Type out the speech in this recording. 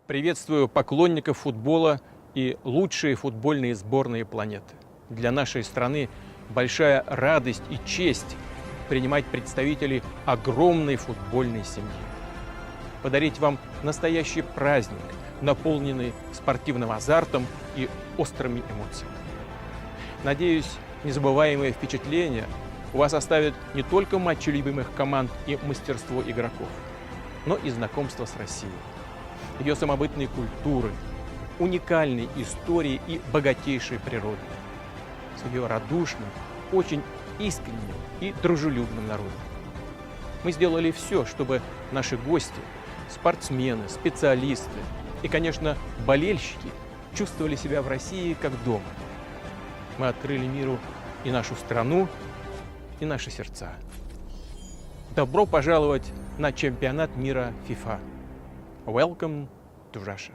Приветствую поклонников футбола и лучшие футбольные сборные планеты. Для нашей страны большая радость и честь принимать представителей огромной футбольной семьи. Подарить вам настоящий праздник, наполненный спортивным азартом и острыми эмоциями. Надеюсь, незабываемые впечатления у вас оставят не только матчи любимых команд и мастерство игроков, но и знакомство с Россией, ее самобытной культурой, уникальной историей и богатейшей природой, с ее радушным, очень искренним и дружелюбным народом. Мы сделали все, чтобы наши гости, спортсмены, специалисты и, конечно, болельщики чувствовали себя в России как дома. Мы открыли миру и нашу страну, и наши сердца. Добро пожаловать на чемпионат мира FIFA. Welcome to Russia.